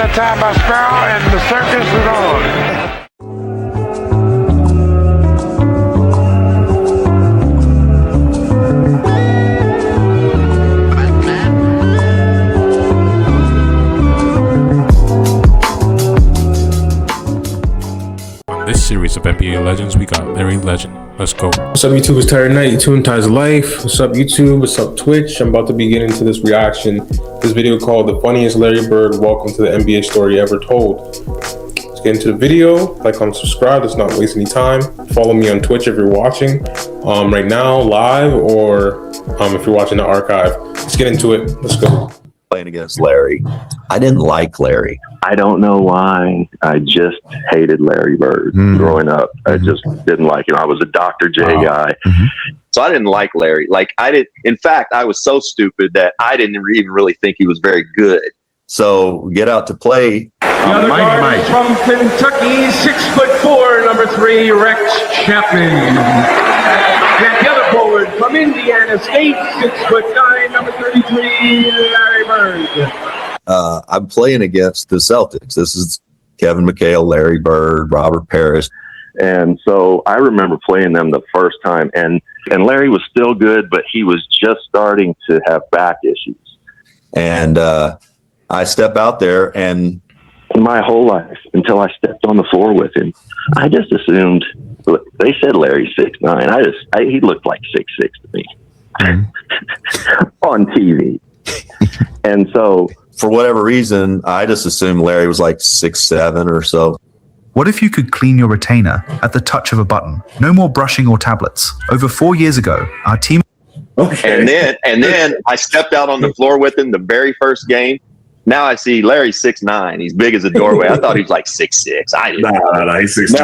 that time by Sparrow, and the circus is on. This series of NBA Legends, we got Larry Legend. Let's go. What's up, YouTube? It's Tyler Knight. You tuned Ty's Life. What's up, YouTube? What's up, Twitch? I'm about to be getting into this reaction. This video called "The Funniest Larry Bird Welcome to the NBA Story Ever Told." Let's get into the video. Like, comment, subscribe. Let's not waste any time. Follow me on Twitch if you're watching right now, live, or if you're watching the archive. Let's get into it. Let's go. Playing against Larry. I didn't like Larry. I don't know why. I just hated Larry Bird growing up. I just didn't like him. I was a Dr. J guy. So I didn't like Larry. In fact, I was so stupid that I didn't even really think he was very good. So get out to play. The other guard is from Kentucky, 6'4", number 3, Rex Chapman. And the other forward from Indiana State, 6'9", number 33, Larry Bird. I'm playing against the Celtics. This is Kevin McHale, Larry Bird, Robert Parrish. And so I remember playing them the first time, and Larry was still good, but he was just starting to have back issues. And I step out there, and my whole life, until I stepped on the floor with him, I just assumed, they said Larry's 6'9". He looked like 6'6" to me on TV. And so, for whatever reason, I just assumed Larry was like 6'7" or so. What if you could clean your retainer at the touch of a button? No more brushing or tablets. Over 4 years ago, our team... Okay. And then I stepped out on the floor with him the very first game. Now I see Larry's 6'9". He's big as a doorway. I thought he was like 6'6". I didn't. No, he's 6'9".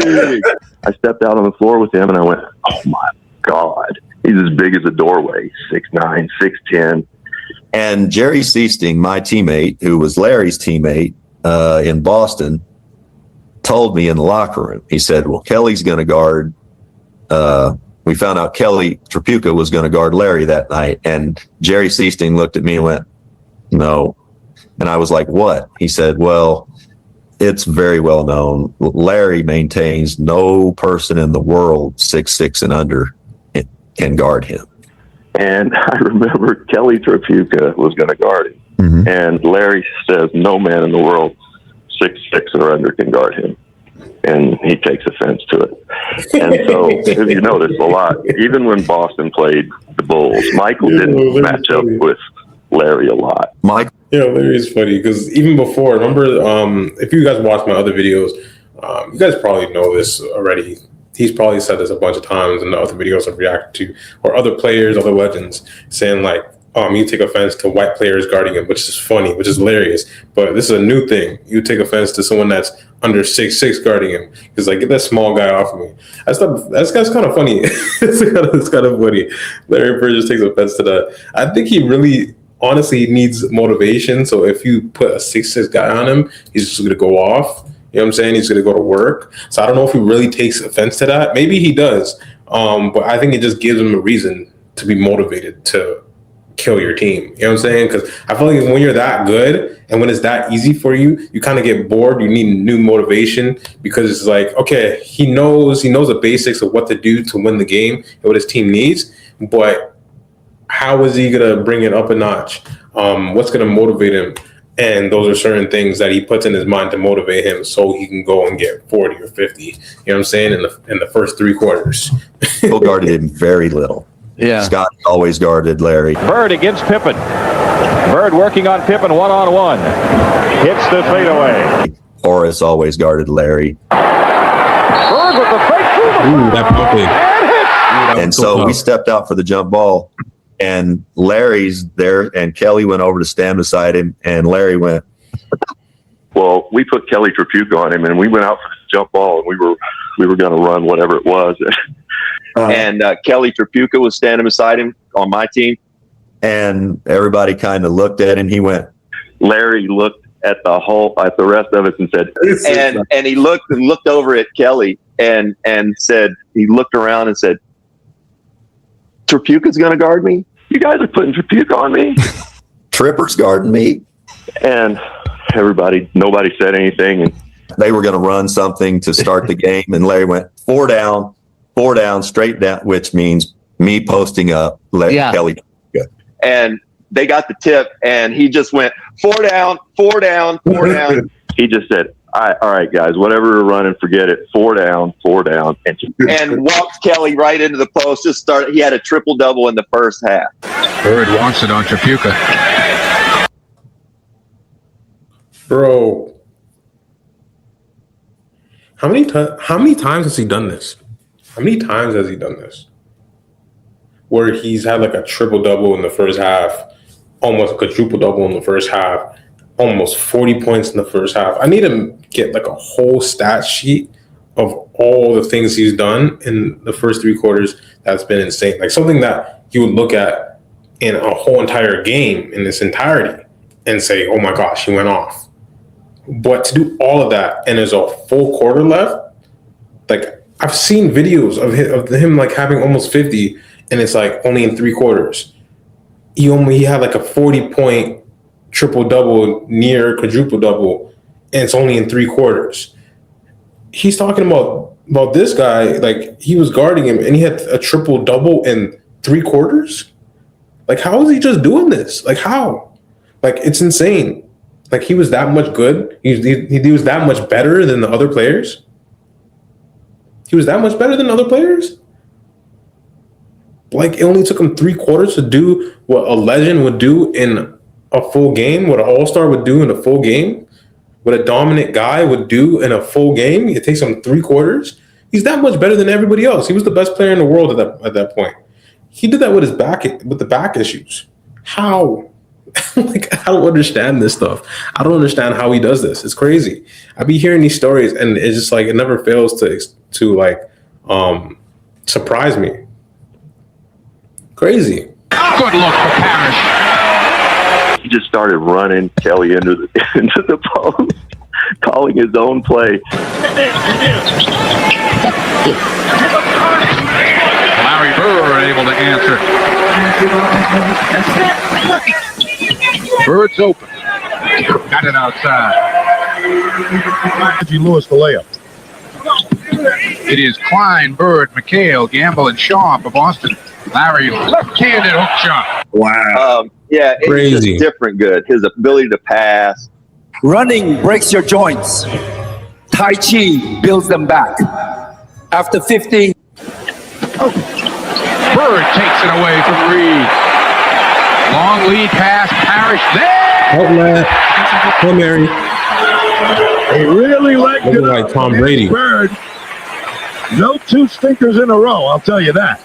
No. I stepped out on the floor with him, and I went, oh, my God. He's as big as a doorway, 6'9", 6'10". And Jerry Seasting, my teammate, who was Larry's teammate in Boston, told me in the locker room, he said, well, Kelly's going to guard. We found out Kelly Tripucka was going to guard Larry that night. And Jerry Seasting looked at me and went, no. And I was like, what? He said, well, it's very well known. Larry maintains no person in the world 6'6" and under can guard him. And I remember Kelly Tripucka was going to guard him. And Larry says no man in the world 6'6" or under can guard him. And he takes offense to it. And so, if you notice a lot, even when Boston played the Bulls, Michael didn't match up with Larry a lot. Larry's funny because even before, remember, if you guys watch my other videos, you guys probably know this already. He's probably said this a bunch of times in the other videos I've reacted to, or other players, other legends, saying like, you take offense to white players guarding him, which is funny, which is hilarious. But this is a new thing. You take offense to someone that's under 6'6" guarding him. Because like, get that small guy off of me. That's kind of funny. It's kind of funny. Larry Bird just takes offense to that. I think he really honestly needs motivation. So if you put a 6'6" guy on him, he's just gonna go off. You know what I'm saying? He's gonna go to work. So I don't know if he really takes offense to that. Maybe he does. But I think it just gives him a reason to be motivated to kill your team. You know what I'm saying? Because I feel like when you're that good and when it's that easy for you, you kind of get bored. You need new motivation because it's like, okay, he knows the basics of what to do to win the game and what his team needs, but how is he gonna bring it up a notch? What's gonna motivate him? And those are certain things that he puts in his mind to motivate him so he can go and get 40 or 50. You know what I'm saying? In the first 3 quarters. Bill guarded him very little. Yeah. Scott always guarded Larry. Bird against Pippen. Bird working on Pippen one-on-one. Hits the fadeaway. Horace always guarded Larry. Bird with the fake through the And so we stepped out for the jump ball, and Larry's there, and Kelly went over to stand beside him, and Larry went. Well, we put Kelly Tripucka on him, and we went out for the jump ball, and we were going to run whatever it was. And Kelly Tripucka was standing beside him on my team, and everybody kind of looked at him. He went. Larry looked at the rest of us and said, and he looked over at Kelly and said, he looked around and said, Tripucka's going to guard me? You guys are putting Tripucka on me? Tripper's guarding me. And nobody said anything, and They were going to run something to start the game, and Larry went 4 down, straight down, which means me posting up, let Kelly. And they got the tip, and he just went 4 down, 4 down, 4 down. He just said, all right, guys, whatever we're running, forget it. 4 down, and walked Kelly right into the post. He had a triple-double in the first half. Bird wants it on Tripucka. Bro. How many times has he done this? How many times has he done this? Where he's had like a triple-double in the first half, almost a quadruple-double in the first half, almost 40 points in the first half. I need to get like a whole stat sheet of all the things he's done in the first 3 quarters. That's been insane. Like something that you would look at in a whole entire game in its entirety and say, oh my gosh, he went off. But to do all of that and there's a full quarter left, like I've seen videos of him like having almost 50 and it's like only in 3 quarters. He had like a 40-point triple-double, near quadruple-double, and it's only in 3 quarters. He's talking about this guy, like he was guarding him and he had a triple-double in 3 quarters? Like how is he just doing this? Like how? Like it's insane. Like he was that much good? He was that much better than the other players? He was that much better than other players? Like it only took him 3 quarters to do what a legend would do in a full game, what an all-star would do in a full game, what a dominant guy would do in a full game. It takes him 3 quarters. He's that much better than everybody else. He was the best player in the world at that point. He did that with the back issues. How? Like I don't understand this stuff. I don't understand how he does this. It's crazy. I be hearing these stories and it's just like it never fails to like surprise me. Crazy. Good look for Parrish. he just started running Kelly into the post, calling his own play. Larry Bird able to answer. Bird's open. Got it outside. Lewis the layup. It is Klein, Bird, McHale, Gamble, and Shaw for Boston. Larry, left-handed hook shot. Wow. Yeah, it's Crazy. just different good. His ability to pass. Running breaks your joints. Tai Chi builds them back. After 50. Bird takes it away from Reed. Long lead pass, Parrish there. Outlet. Hail Mary. He really liked Looking it. like Tom Brady. Bird. No 2 stinkers in a row, I'll tell you that.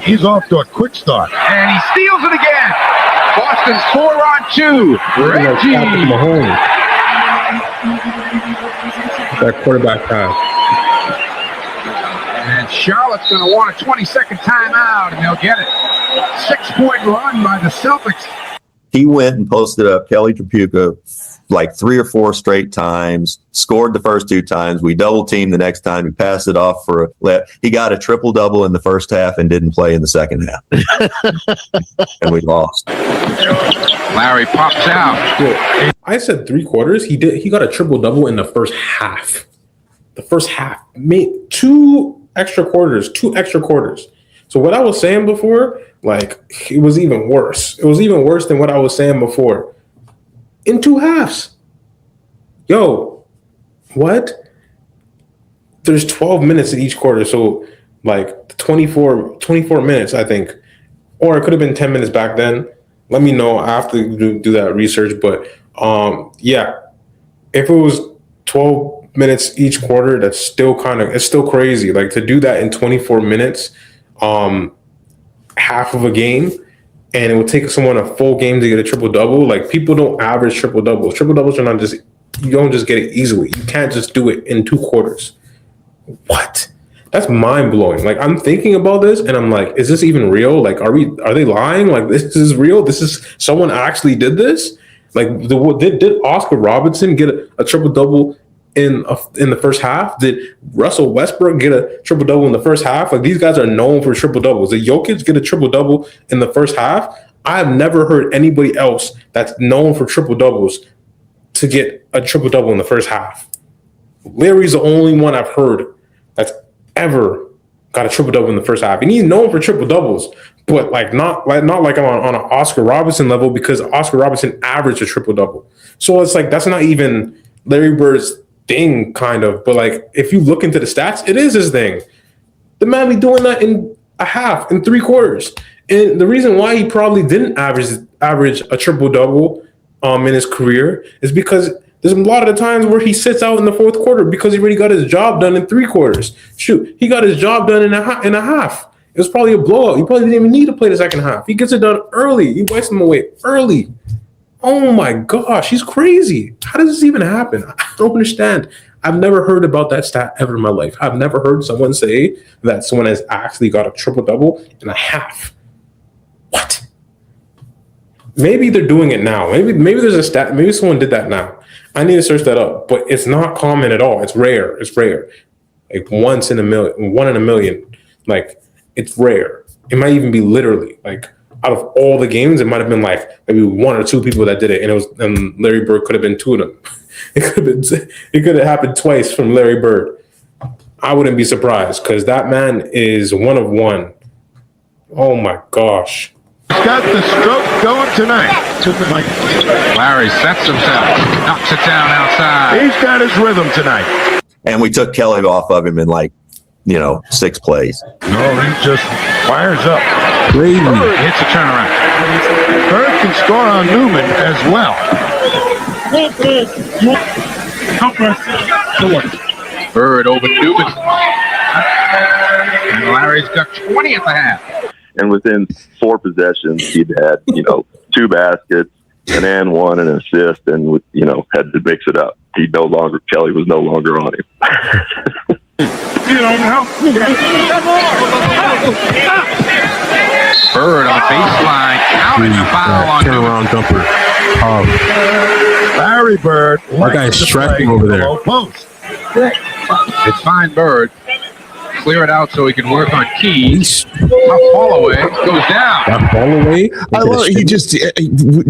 He's off to a quick start. And he steals it again. Boston's 4-on-2. Reggie. Mahomes. That quarterback pass. And Charlotte's going to want a 20-second timeout, and they'll get it. 6-point run by the Celtics. He went and posted up Kelly Tripucka like 3 or 4 straight times, scored the first 2 times. We double teamed the next time. We passed it off for he got a triple double in the first half and didn't play in the second half. And we lost. Larry pops out. I said 3 quarters. He got a triple double in the first half. The first half. Made 2 extra quarters. So what I was saying before, like, it was even worse. It was even worse than what I was saying before. In 2 halves. Yo, what? There's 12 minutes in each quarter. So, like, 24 minutes, I think. Or it could have been 10 minutes back then. Let me know. I have to do that research. But, yeah, if it was 12 minutes each quarter, that's still it's still crazy. Like, to do that in 24 minutes, half of a game, and it would take someone a full game to get a triple-double. Like, people don't average triple-doubles. Triple-doubles are not just, you don't just get it easily. You can't just do it in 2 quarters. What? That's mind-blowing. Like, I'm thinking about this, and I'm like, is this even real? Like, are they lying? Like, this is real? Someone actually did this? Like, did Oscar Robertson get a triple-double in the first half? Did Russell Westbrook get a triple-double in the first half? Like, these guys are known for triple-doubles. Did Jokic get a triple-double in the first half? I have never heard anybody else that's known for triple-doubles to get a triple double in the first half. Larry's the only one I've heard that's ever got a triple double in the first half, and he's known for triple doubles, but not like on an Oscar Robertson level, because Oscar Robertson averaged a triple double. So it's like that's not even Larry Bird's thing, kind of. But like if you look into the stats, it is his thing. The man be doing that in a half, in 3 quarters, and the reason why he probably didn't average a triple double in his career is because there's a lot of the times where he sits out in the 4th quarter because he already got his job done in 3 quarters. Shoot, he got his job done in a half. It was probably a blowout. He probably didn't even need to play the second half. He gets it done early. He wipes him away early. Oh my gosh, he's crazy. How does this even happen? I don't understand. I've never heard about that stat ever in my life. I've never heard someone say that someone has actually got a triple-double in a half. What? Maybe they're doing it now. Maybe there's a stat. Maybe someone did that now. I need to search that up, but it's not common at all. It's rare. It's rare. Like 1 in a million. Like it's rare. It might even be literally like out of all the games, it might have been like maybe 1 or 2 people that did it, and Larry Bird could have been 2 of them. It could have happened twice from Larry Bird. I wouldn't be surprised because that man is one of one. Oh my gosh. He's got the stroke going tonight. Larry sets himself, knocks it down outside. He's got his rhythm tonight. And we took Kelly off of him in 6 plays. No, he just fires up. Crazy. Hits a turnaround. Bird can score on Newman as well. Bird over Newman. And Larry's got 20 at the half. And within 4 possessions, he'd had, 2 baskets, an and 1, and an assist, and, had to mix it up. Kelly was no longer on him. Bird on the baseline, counting a foul on Turnaround jumper. Larry Bird. That guy's striking over there. Post. It's fine, Bird. Clear it out so he can work on keys. Holloway goes down. Holloway? I love he just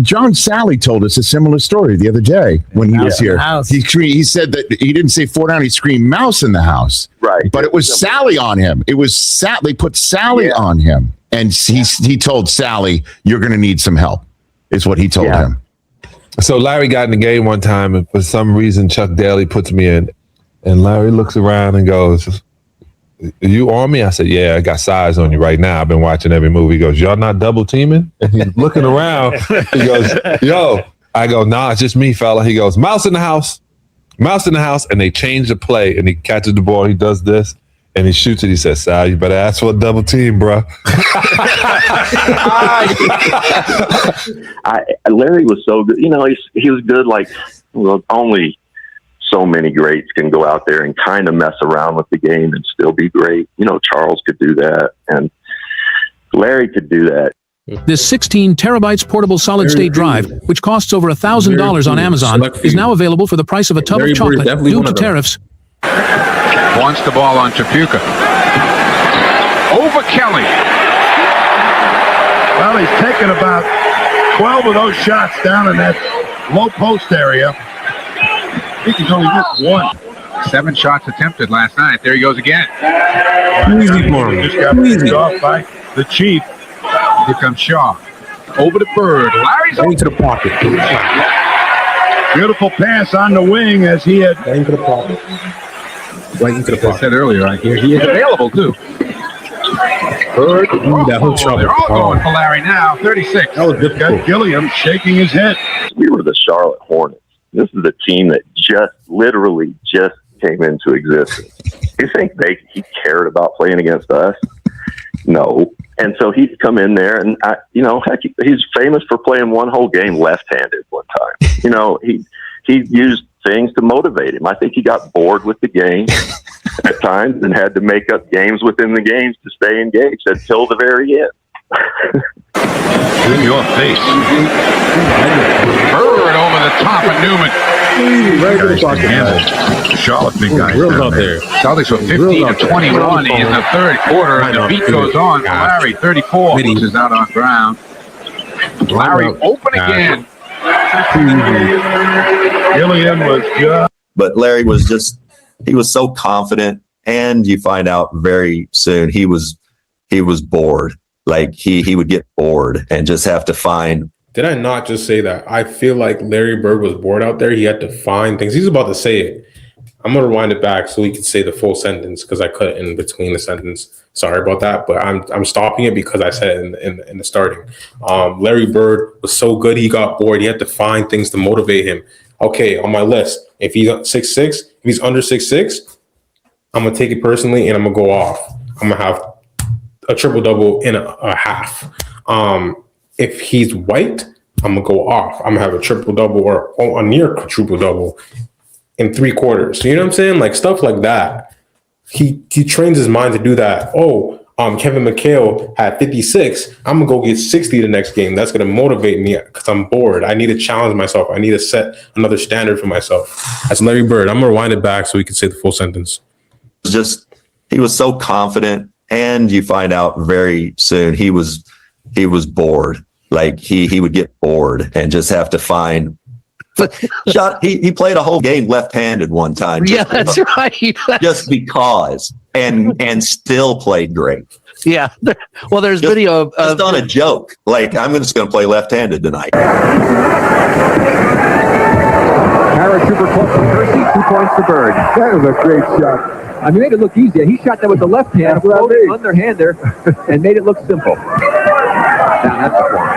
John Sally told us a similar story the other day when he was here. He said that he didn't say 4 down, he screamed mouse in the house. Right. But it was Sally on him. It was they put Sally on him. And he told Sally, you're gonna need some help, is what he told him. So Larry got in the game one time, and for some reason Chuck Daly puts me in, and Larry looks around and goes, "You on me?" I said, "Yeah, I got size on you right now. I've been watching every movie." He goes, "Y'all not double teaming?" And he's looking around. He goes, "Yo." I go, "Nah, it's just me, fella." He goes, mouse in the house. And they change the play, and he catches the ball. He does this, and he shoots it. He says, "Sal, you better ask for a double team, bro." Larry was so good. He was good. Only so many greats can go out there and kind of mess around with the game and still be great. Charles could do that, and Larry could do that. This 16 terabytes portable solid-state drive, which costs over $1,000 on Amazon, is now available for the price of a tub of chocolate due to tariffs. Wants the ball on Trapuka. Over Kelly. Well, he's taken about 12 of those shots down in that low post area. I think he's only missed 1. 7 shots attempted last night. There he goes again. Easy for him. Just got picked off by the Chief. Here comes Shaw. Over to Bird. Larry's into the pocket. Beautiful pass on the wing as he had. Into the pocket. Right into the pocket. I said earlier, right here, he is available too. Bird. That whole shot. They're all going for Larry now. 36. That was difficult. Gilliam shaking his head. We were the Charlotte Hornets. This is a team that literally just came into existence. You think he cared about playing against us? No. And so he'd come in there, and he's famous for playing one whole game left-handed one time. He used things to motivate him. I think he got bored with the game at times and had to make up games within the games to stay engaged until the very end. In your face. Bird over the top of Newman. Charlotte big guy out there. Celtics were 15 of 21 in the 3rd quarter, and the beat goes on for Larry. 34 is out on ground. Larry open again. Gilliam was just. But Larry was he was so confident, and you find out very soon he was bored. Like he would get bored and just have to find. Did I not just say that? I feel like Larry Bird was bored out there. He had to find things. He's about to say it. I'm going to rewind it back so he can say the full sentence because I cut in between the sentence. Sorry about that, but I'm stopping it because I said it in the starting. Larry Bird was so good, he got bored. He had to find things to motivate him. Okay, on my list, if he's 6'6", if he's under 6'6", I'm going to take it personally and I'm going to go off. I'm going to have a triple-double in a half. If he's white, I'm going to go off. I'm going to have a triple-double or a near triple-double in 3 quarters. So you know what I'm saying? Like stuff like that. He trains his mind to do that. Kevin McHale had 56. I'm going to go get 60 the next game. That's going to motivate me because I'm bored. I need to challenge myself. I need to set another standard for myself. That's Larry Bird. I'm going to rewind it back so he can say the full sentence. He was so confident, and you find out very soon he was bored. Like he would get bored and just have to find shot. He played a whole game left-handed one time. Yeah, that's right. Just because, and still played great. Yeah. Well, there's video of just on a joke. Like I'm just going to play left-handed tonight. Paratrooper close to Kersey, 2 points to Bird. That was a great shot. I mean, made it look easy. He shot that with the left hand, floated underhander, and made it look simple. Now that's the point.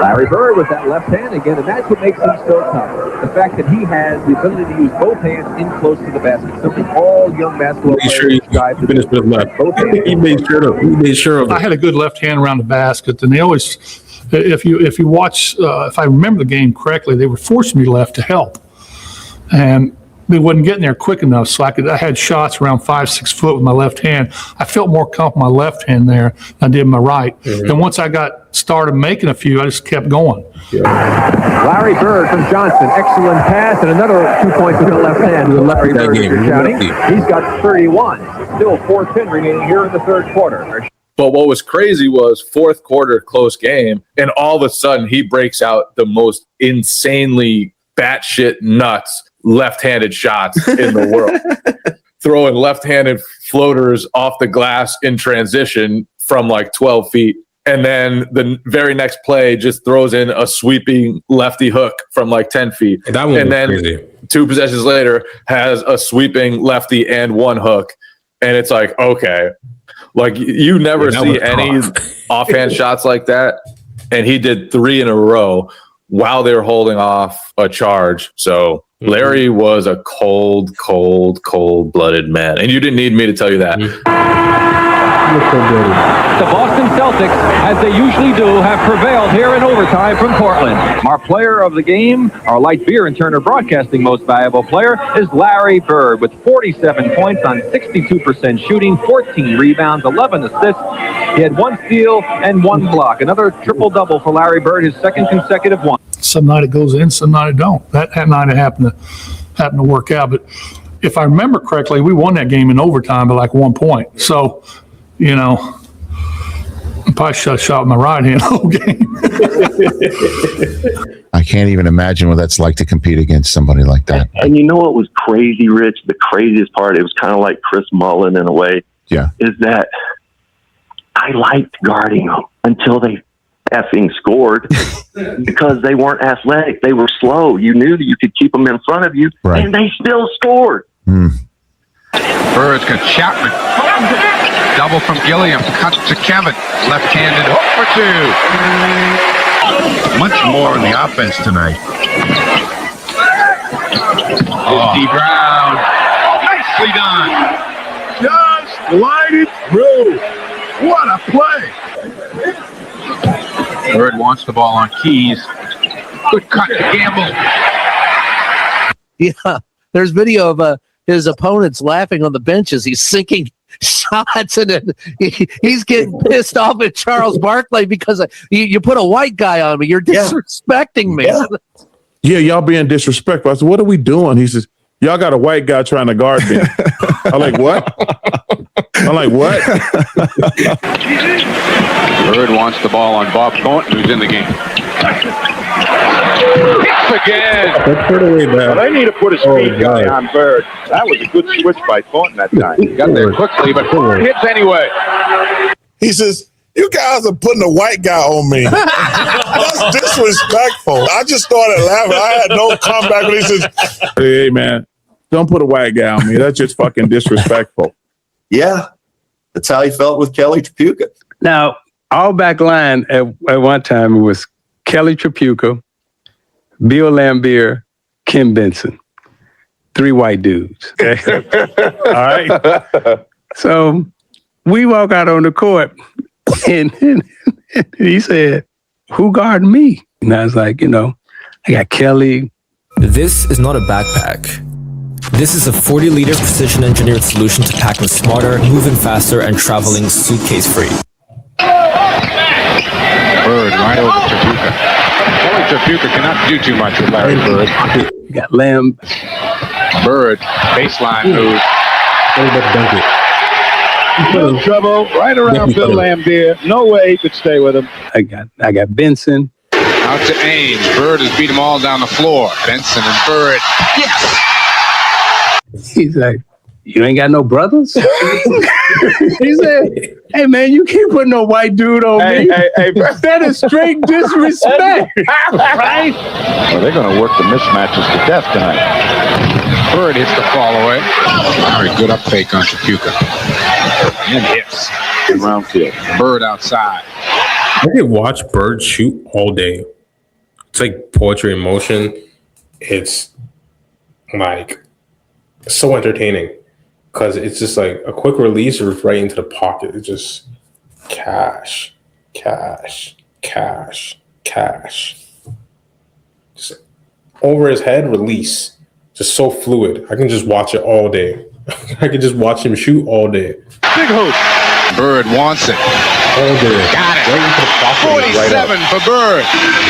Larry Bird with that left hand again, and that's what makes him so tough. The fact that he has the ability to use both hands in close to the basket. Something all young basketball players strive to do. He made sure of it. I had a good left hand around the basket, and they always, if you watch, if I remember the game correctly, they were forcing me left to help, and they wasn't getting there quick enough, so I had shots around 5-6 foot with my left hand. I felt more comfortable with my left hand there than I did my right. Mm-hmm. And once I got started making a few, I just kept going. Yeah. Larry Bird from Johnson, excellent pass, and another 2 points with the left hand. Larry Bird, he's got 31. Still 4:10 remaining here in the third quarter. But what was crazy was fourth quarter, close game, and all of a sudden he breaks out the most insanely batshit nuts left-handed shots in the world, throwing left-handed floaters off the glass in transition from like 12 feet. And then the very next play just throws in a sweeping lefty hook from like 10 feet. And that one and then crazy. 2 possessions later has a sweeping lefty and 1 hook. And it's like, okay, like you never see any offhand shots like that. And he did 3 in a row while they were holding off a charge. So Larry was a cold-blooded man. And you didn't need me to tell you that. The Boston Celtics, as they usually do, have prevailed here in overtime from Portland. Our player of the game, our Light Beer and Turner Broadcasting most valuable player, is Larry Bird with 47 points on 62% shooting, 14 rebounds, 11 assists. He had 1 steal and 1 block. Another triple-double for Larry Bird, his second consecutive one. Some night it goes in, some night it don't. That night it happened to work out. But if I remember correctly, we won that game in overtime by like 1 point. So, you know, I probably should have shot with my right hand the whole game. I can't even imagine what that's like to compete against somebody like that. And you know what was crazy, Rich? The craziest part, it was kind of like Chris Mullin in a way. Yeah. Is that I liked guarding them until they effing scored because they weren't athletic. They were slow. You knew that you could keep them in front of you, right, and they still scored. Bird's got Chapman. Double from Gilliam. Cut to Kevin. Left-handed hook for 2. Much more in the offense tonight. D. Brown. Nicely done. Just glided through. What a play. Bird wants the ball on Keys. Good cut to Gamble. Yeah, there's video of his opponents laughing on the bench as he's sinking shots, and then he's getting pissed off at Charles Barkley because you put a white guy on me. You're disrespecting me. Yeah, y'all being disrespectful. I said, what are we doing? He says, y'all got a white guy trying to guard me. I'm like, what? Bird wants the ball on Bob Thornton, who's in the game. Hits again. That's pretty way back. Well, they need to put a speed guy on Bird. That was a good switch by Thornton that time. He got there quickly, but Bird hits anyway. He says, "You guys are putting a white guy on me." That's disrespectful. I just started laughing. I had no comeback when he says, Hey, man, don't put a white guy on me. That's just fucking disrespectful. Yeah, that's how he felt with Kelly Tripucka. Now, our back line at one time was Kelly Tripucka, Bill Laimbeer, Ken Benson. 3 white dudes. Okay? All right. So we walk out on the court and he said, "Who guarding me?" And I was like, I got Kelly. This is not a backpack. This is a 40-liter precision engineered solution to packing smarter, moving faster, and traveling suitcase-free. Bird right over Tripucka. Kelly Tripucka cannot do too much with Larry Bird. You got Lamb. Bird, baseline move. Little trouble right around Bill Laimbeer. No way he could stay with him. I got Benson. Out to Ames. Bird has beat them all down the floor. Benson and Bird. Yes! He's like, "You ain't got no brothers?" He said, "Hey, man, you can't put no white dude on me. That is straight disrespect." Right? Well, they're going to work the mismatches to death tonight. Bird hits the fall away. Very good up fake on Tripucka. And hits. Round field. Bird outside. I could watch Bird shoot all day. It's like poetry in motion. It's like so entertaining because it's just like a quick release or right into the pocket. It's just cash. Just over his head, release. Just so fluid. I can just watch it all day. I can just watch him shoot all day. Big hoop. Bird wants it. All day. Got it. Right 47 for Bird.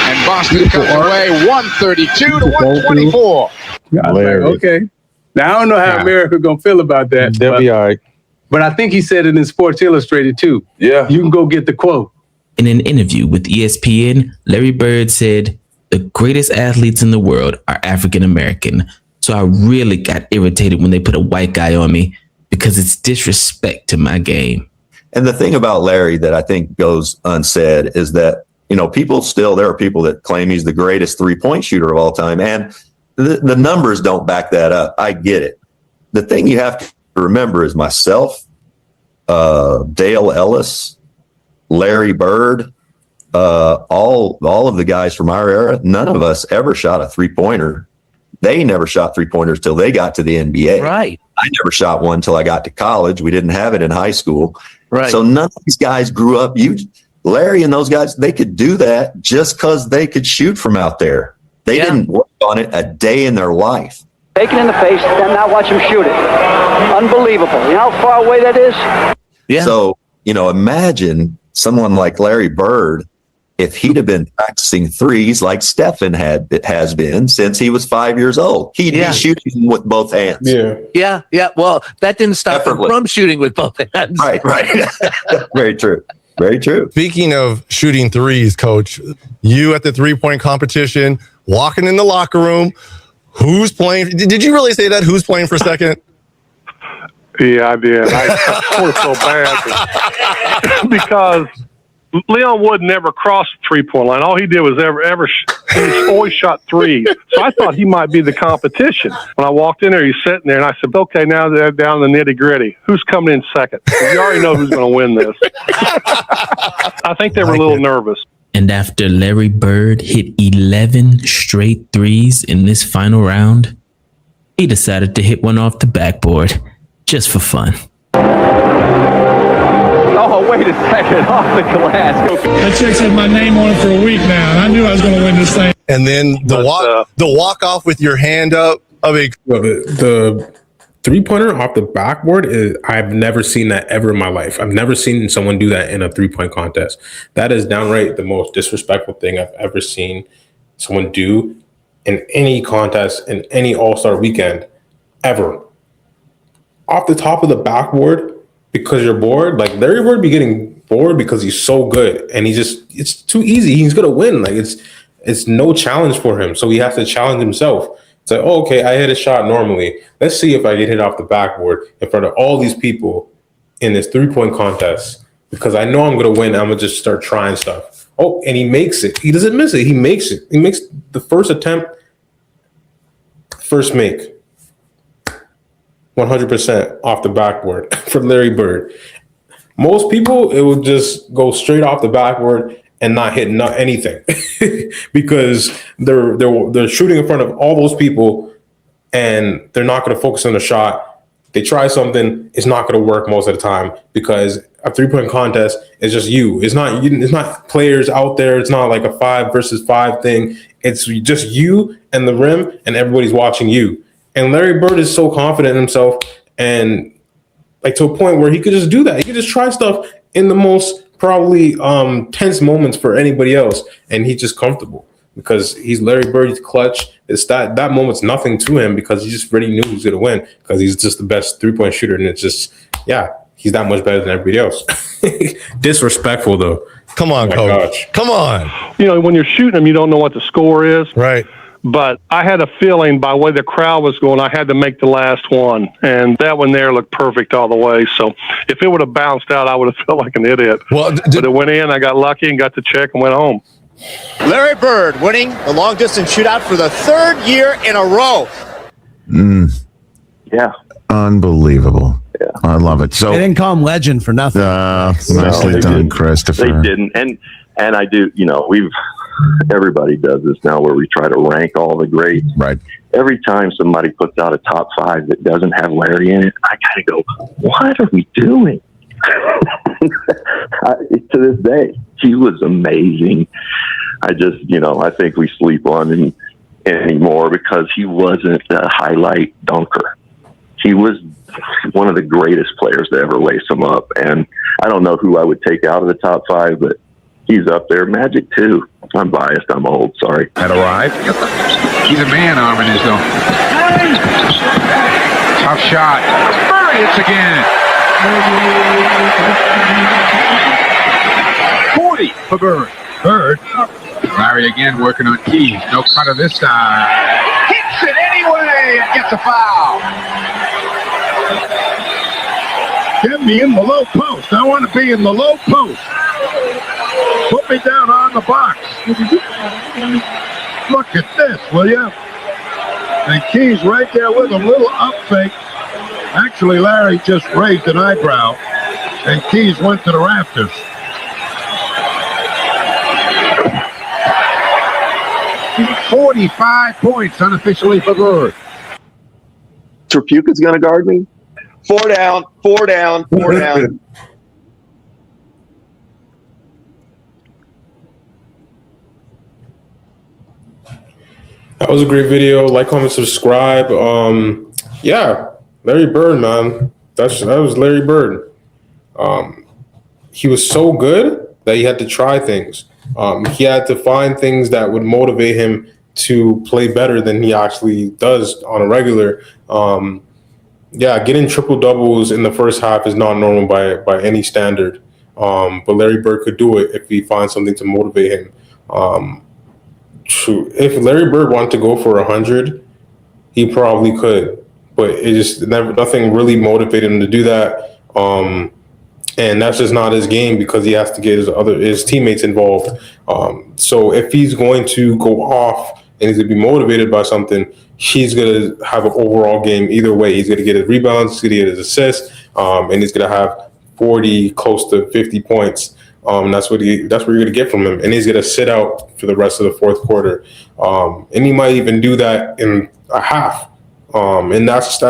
And Boston comes away 132 to 124. Okay. Now, I don't know how America going to feel about that. They'll be all right. But I think he said it in Sports Illustrated, too. Yeah. You can go get the quote. In an interview with ESPN, Larry Bird said, "The greatest athletes in the world are African American. So I really got irritated when they put a white guy on me because it's disrespect to my game." And the thing about Larry that I think goes unsaid is that, there are people that claim he's the greatest 3-point shooter of all time. And the numbers don't back that up. I get it. The thing you have to remember is myself, Dale Ellis, Larry Bird, all of the guys from our era, none of us ever shot a 3-pointer. They never shot 3-pointers till they got to the NBA. Right. I never shot one till I got to college. We didn't have it in high school. Right. So none of these guys grew up. Larry and those guys, they could do that just because they could shoot from out there. They didn't work on it a day in their life. Taken in the face, then now watch him shoot it. Unbelievable. You know how far away that is? Yeah. So, imagine someone like Larry Bird, if he'd have been practicing threes like Stephen has been since he was 5 years old. He'd be shooting with both hands. Yeah. Well, that didn't stop him from shooting with both hands. Right. Very true. Very true. Speaking of shooting threes, Coach, you at the 3-point competition, walking in the locker room, who's playing? Did you really say that? Who's playing for second? Yeah, I did. I felt so bad because Leon Wood never crossed the 3-point line. All he did was he always shot threes. So I thought he might be the competition. When I walked in there, he's sitting there, and I said, "Okay, now they're down to the nitty-gritty. Who's coming in second? You already know who's going to win this." I think they were a little nervous. And after Larry Bird hit 11 straight threes in this final round, he decided to hit one off the backboard just for fun. Oh, wait a second. Off the glass. That chick's had my name on it for a week now, and I knew I was going to win this thing. And then the walk off with your hand up. The 3-pointer off the backboard I've never seen that ever in my life. I've never seen someone do that in a 3-point contest. That is downright the most disrespectful thing I've ever seen someone do in any contest, in any All-Star weekend, ever. Off the top of the backboard, because you're bored. Like, Larry Bird be getting bored because he's so good, and it's too easy. He's gonna win. Like, It's no challenge for him. So he has to challenge himself. It's like, oh, okay, I hit a shot normally. Let's see if I get hit off the backboard in front of all these people in this 3-point contest, because I know I'm going to win. I'm going to just start trying stuff. Oh, and he makes it. He doesn't miss it. He makes it. He makes the first attempt, first make. 100% off the backboard for Larry Bird. Most people, it would just go straight off the backboard and not hit anything because they're shooting in front of all those people and they're not going to focus on the shot. They try something, it's not going to work most of the time because a 3-point contest is just you. It's not players out there. It's not like a 5 versus 5 thing. It's just you and the rim, and everybody's watching you. And Larry Bird is so confident in himself, and like to a point where he could just do that. He could just try stuff in the most probably tense moments for anybody else, and he's just comfortable because he's Larry Bird. He's clutch. It's that moment's nothing to him because he just already knew he was gonna win because he's just the best 3-point shooter, and it's just he's that much better than everybody else. Disrespectful though. Come on, coach. Gosh. Come on. You know, when you're shooting them, you don't know what the score is. Right. But I had a feeling by the way the crowd was going, I had to make the last one. And that one there looked perfect all the way. So if it would have bounced out, I would have felt like an idiot. Well, but it went in, I got lucky and got the check and went home. Larry Bird winning the long-distance shootout for the 3rd year in a row. Yeah. Unbelievable. Yeah. I love it. So They didn't call him legend for nothing. Nicely they done, didn't. Christopher. They didn't. And I do, everybody does this now where we try to rank all the greats. Right. Every time somebody puts out a top 5 that doesn't have Larry in it, I gotta go, what are we doing? To this day, he was amazing. I just, I think we sleep on him anymore because he wasn't a highlight dunker. He was one of the greatest players to ever lace him up. And I don't know who I would take out of the top 5, but he's up there. Magic too. I'm biased. I'm old. Sorry. That arrived. He's a man, Armin is though. Tough shot. Murray hits again. 40 for Bird. Larry again working on Keys. No cutter this time. Hits it anyway and gets a foul. Get me in the low post. I want to be in the low post. Put me down on the box. Look at this, will you? And Keys right there with a little up fake. Actually, Larry just raised an eyebrow, and Keys went to the rafters. $45 points unofficially for Bird. Trapuka's going to guard me? 4 down, 4 down, 4 down. That was a great video. Like, comment, subscribe. Larry Bird, man. That was Larry Bird. He was so good that he had to try things. He had to find things that would motivate him to play better than he actually does on a regular. Getting triple doubles in the first half is not normal by any standard. But Larry Bird could do it if he finds something to motivate him. If Larry Bird wanted to go for 100, he probably could, but it just nothing really motivated him to do that. And that's just not his game because he has to get his teammates involved. So if he's going to go off and he's going to be motivated by something, he's going to have an overall game either way. He's going to get his rebounds, he's going to get his assists, and he's going to have 40, close to 50 points. That's what you're going to get from him, and he's going to sit out for the rest of the fourth quarter. And he might even do that in a half. And that's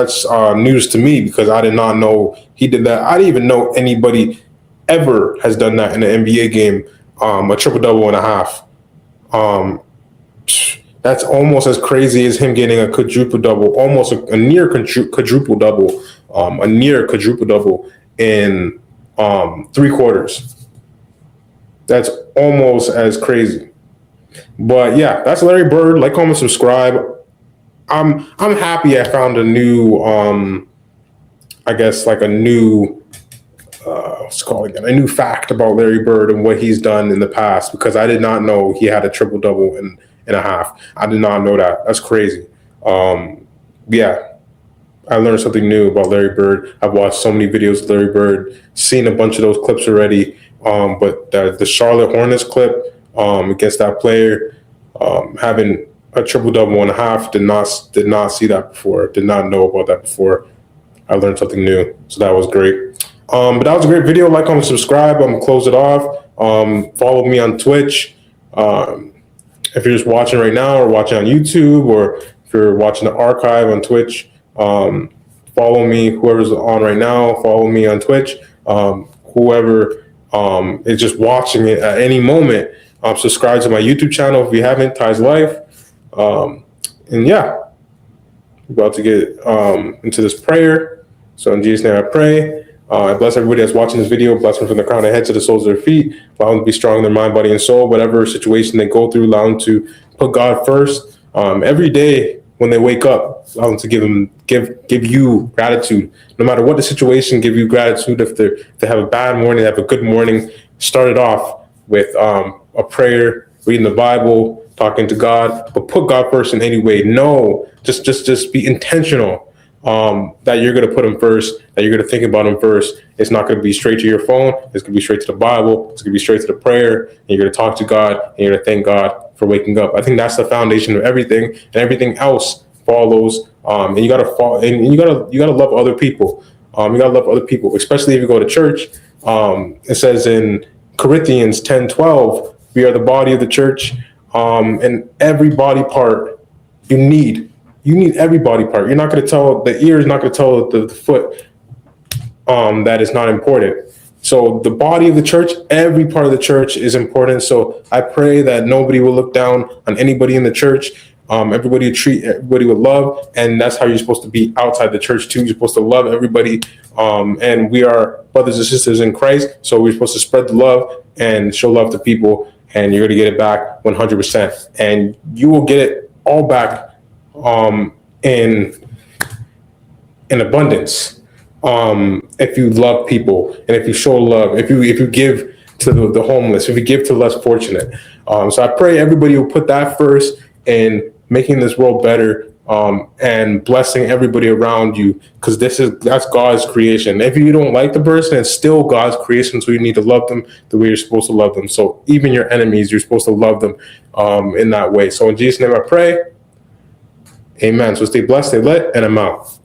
news to me because I did not know he did that. I didn't even know anybody ever has done that in an NBA game, a triple-double and a half. That's almost as crazy as him getting a quadruple-double, almost a near quadruple-double, in 3 quarters. That's almost as crazy. But yeah, that's Larry Bird. Like, comment, subscribe. I'm happy I found a new what's it called again? A new fact about Larry Bird and what he's done in the past, because I did not know he had a triple double and a half. I did not know that. That's crazy. Yeah, I learned something new about Larry Bird. I've watched so many videos of Larry Bird, seen a bunch of those clips already. But the Charlotte Hornets clip against that player, having a triple double and a half, did not see that before. Did not know about that before. I learned something new, so that was great. But that was a great video. Like, comment, subscribe. I'm gonna close it off. Follow me on Twitch. If you're just watching right now, or watching on YouTube, or if you're watching the archive on Twitch, follow me. Whoever's on right now, follow me on Twitch. Whoever is just watching it at any moment, subscribe to my YouTube channel if you haven't, Ty's Life. And yeah, we're about to get into this prayer. So in Jesus' name I pray. I bless everybody that's watching this video. Bless them from the crown of their head to the soles of their feet. Allow them to be strong in their mind, body, and soul. Whatever situation they go through, allow them to put God first. Every day when they wake up, allow them to give you gratitude. No matter what the situation, give you gratitude. If they have a bad morning, they have a good morning. Start it off with a prayer, reading the Bible, talking to God, but put God first in any way. No, just be intentional. That you're going to put him first, that you're going to think about him first. It's not going to be straight to your phone. It's going to be straight to the Bible. It's going to be straight to the prayer. And you're going to talk to God, and you're going to thank God for waking up. I think that's the foundation of everything, and everything else follows. And you got to follow, and you got to love other people. You got to love other people, especially if you go to church. It says in Corinthians 10:12, we are the body of the church, and every body part you need. You need every body part. You're not going to tell, the ear is not going to tell the foot that is not important. So the body of the church, every part of the church is important. So I pray that nobody will look down on anybody in the church. Everybody treat everybody with love. And that's how you're supposed to be outside the church too. You're supposed to love everybody. And we are brothers and sisters in Christ. So we're supposed to spread the love and show love to people. And you're going to get it back 100%. And you will get it all back in abundance, if you love people, and if you show love, if you give to the homeless, if you give to the less fortunate. So I pray everybody will put that first in making this world better, and blessing everybody around you, because that's God's creation. If you don't like the person, it's still God's creation, so you need to love them the way you're supposed to love them. So even your enemies, you're supposed to love them in that way. So in Jesus' name I pray. Amen. So stay blessed, stay lit, and I'm out.